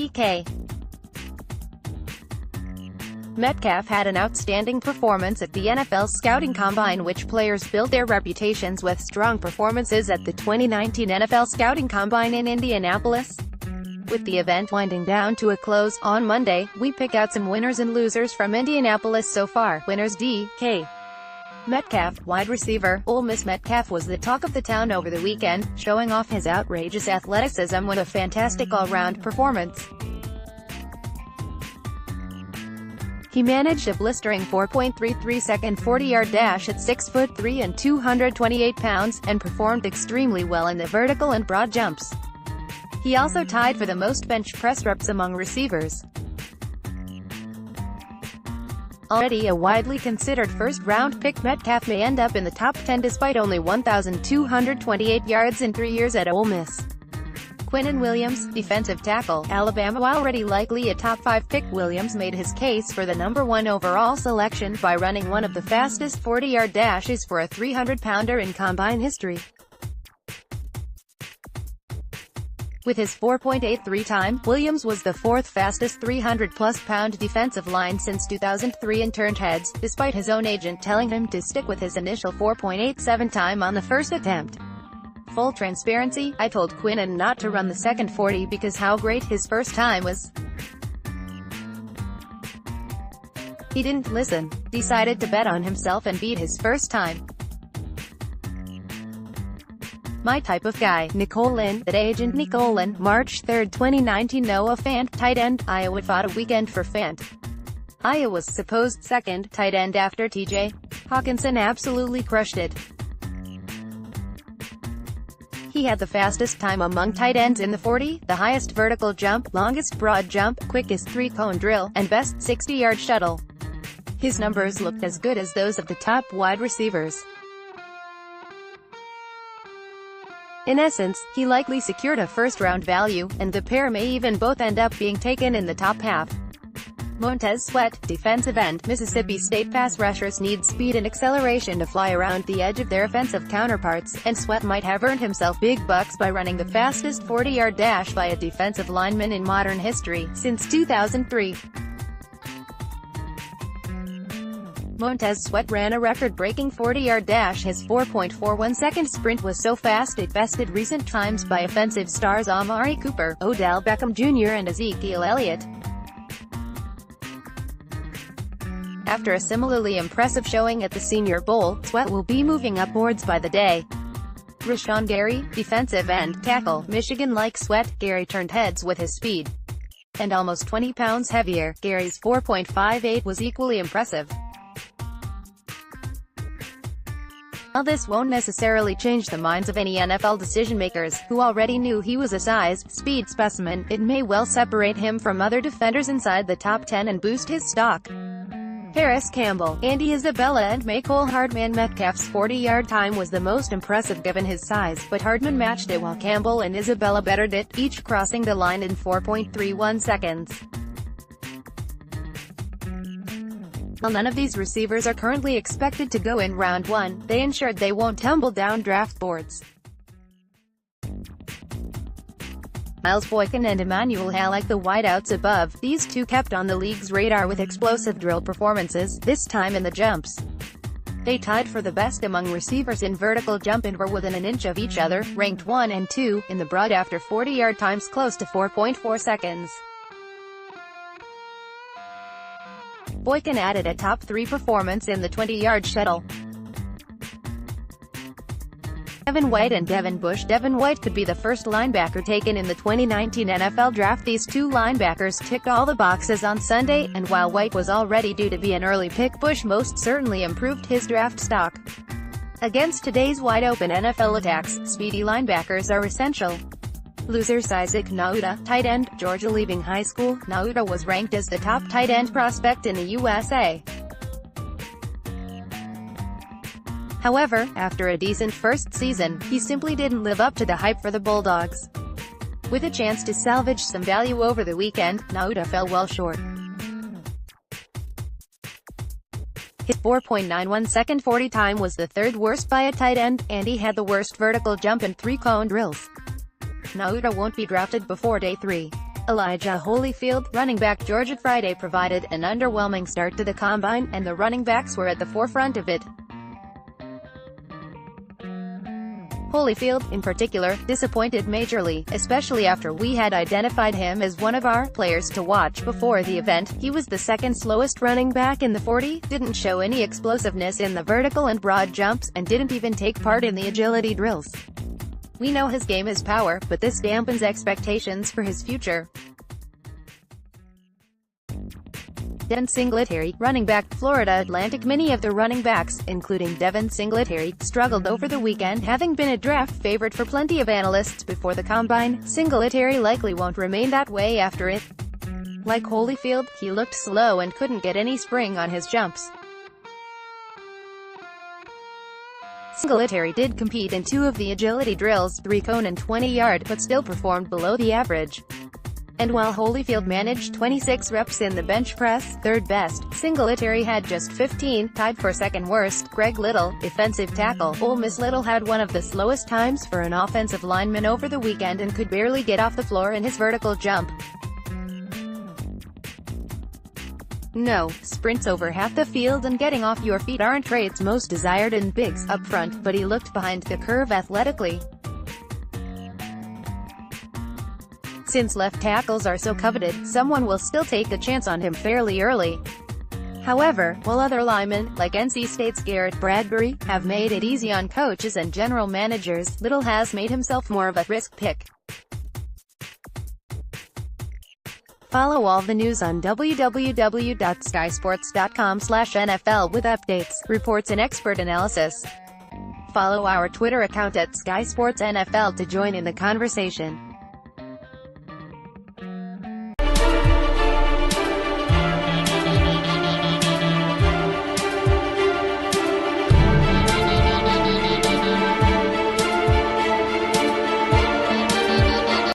WinnersD.K. Metcalf had an outstanding performance at the NFL Scouting Combine, which players build their reputations with strong performances at the 2019 NFL Scouting Combine in Indianapolis. With the event winding down to a close on Monday, we pick out some winners and losers from Indianapolis so far. WinnersD.K. Metcalf, wide receiver, Ole MissMetcalf was the talk of the town over the weekend, showing off his outrageous athleticism with a fantastic all-round performance. He managed a blistering 4.33-second 40-yard dash at 6'3" and 228 pounds, and performed extremely well in the vertical and broad jumps. He also tied for the most bench press reps among receivers. Already a widely considered first-round pick, Metcalf may end up in the top 10 despite only 1,228 yards in 3 years at Ole Miss. Quinnen Williams, defensive tackle, Alabama. Already likely a top 5 pick, Williams made his case for the #1 overall selection by running one of the fastest 40-yard dashes for a 300-pounder in combine history. With his 4.83 time, Williams was the 4th fastest 300-plus-pound defensive line since 2003 and turned heads, despite his own agent telling him to stick with his initial 4.87 time on the first attempt. Full transparency, I told Quinnen not to run the second 40 because how great his first time was. He didn't listen, decided to bet on himself and beat his first time. My type of guy, Nicolin, that agent Nicolin, March 3, 2019. Noah Fant, tight end, Iowa. Fought a weekend for Fant. Iowa's supposed second tight end after T.J. Hawkinson absolutely crushed it. He had the fastest time among tight ends in the 40, the highest vertical jump, longest broad jump, quickest 3-cone drill, and best 60-yard shuttle. His numbers looked as good as those of the top wide receivers. In essence, he likely secured a first-round value, and the pair may even both end up being taken in the top half. Montez Sweat, defensive end, Mississippi State. Pass rushers need speed and acceleration to fly around the edge of their offensive counterparts, and Sweat might have earned himself big bucks by running the fastest 40-yard dash by a defensive lineman in modern history, since 2003. Montez Sweat ran a record-breaking 40-yard dash. His 4.41-second sprint was so fast it bested recent times by offensive stars Amari Cooper, Odell Beckham Jr. and Ezekiel Elliott. After a similarly impressive showing at the Senior Bowl, Sweat will be moving up boards by the day. Rashawn Gary, defensive end, tackle, Michigan. Like Sweat, Gary turned heads with his speed. And almost 20 pounds heavier, Gary's 4.58 was equally impressive. While this won't necessarily change the minds of any NFL decision-makers, who already knew he was a size, speed specimen, it may well separate him from other defenders inside the top 10 and boost his stock. Harris Campbell, Andy Isabella and Mecole Hardman. Metcalf's 40-yard time was the most impressive given his size, but Hardman matched it while Campbell and Isabella bettered it, each crossing the line in 4.31 seconds. While none of these receivers are currently expected to go in round 1, they ensured they won't tumble down draft boards. Miles Boykin and Emmanuel Halleck, the wideouts above, these two kept on the league's radar with explosive drill performances, this time in the jumps. They tied for the best among receivers in vertical jump and were within an inch of each other, ranked 1 and 2, in the broad after 40-yard times close to 4.4 seconds. Boykin added a top 3 performance in the 20-yard shuttle. Devin White and Devin Bush. Devin White could be the first linebacker taken in the 2019 NFL Draft. These two linebackers ticked all the boxes on Sunday, and while White was already due to be an early pick, Bush most certainly improved his draft stock. Against today's wide-open NFL attacks, speedy linebackers are essential. Losers. Isaac Nauta, tight end, Georgia. Leaving high school, Nauta was ranked as the top tight end prospect in the USA. However, after a decent first season, he simply didn't live up to the hype for the Bulldogs. With a chance to salvage some value over the weekend, Nauta fell well short. His 4.91-second 40 time was the third worst by a tight end, and he had the worst vertical jump and 3-cone drills. Nauta won't be drafted before day 3. Elijah Holyfield, running back Georgia, Friday provided an underwhelming start to the combine, and the running backs were at the forefront of it. Holyfield, in particular, disappointed majorly, especially after we had identified him as one of our players to watch before the event. He was the second slowest running back in the 40, didn't show any explosiveness in the vertical and broad jumps, and didn't even take part in the agility drills. We know his game is power, but this dampens expectations for his future. Devin Singletary, running back, Florida Atlantic. Many of the running backs, including Devin Singletary, struggled over the weekend, having been a draft favorite for plenty of analysts before the combine. Singletary likely won't remain that way after it. Like Holyfield, he looked slow and couldn't get any spring on his jumps. Singletary did compete in 2 of the agility drills, 3-cone and 20-yard, but still performed below the average. And while Holyfield managed 26 reps in the bench press, third best, Singletary had just 15, tied for second worst. Greg Little, defensive tackle, Ole Miss. Little had one of the slowest times for an offensive lineman over the weekend and could barely get off the floor in his vertical jump. No, sprints over half the field and getting off your feet aren't traits most desired in bigs up front, but he looked behind the curve athletically. Since left tackles are so coveted, someone will still take a chance on him fairly early. However, while other linemen, like NC State's Garrett Bradbury, have made it easy on coaches and general managers, Little has made himself more of a risk pick. Follow all the news on www.skysports.com/NFL with updates, reports and expert analysis. Follow our Twitter account at SkySportsNFL to join in the conversation.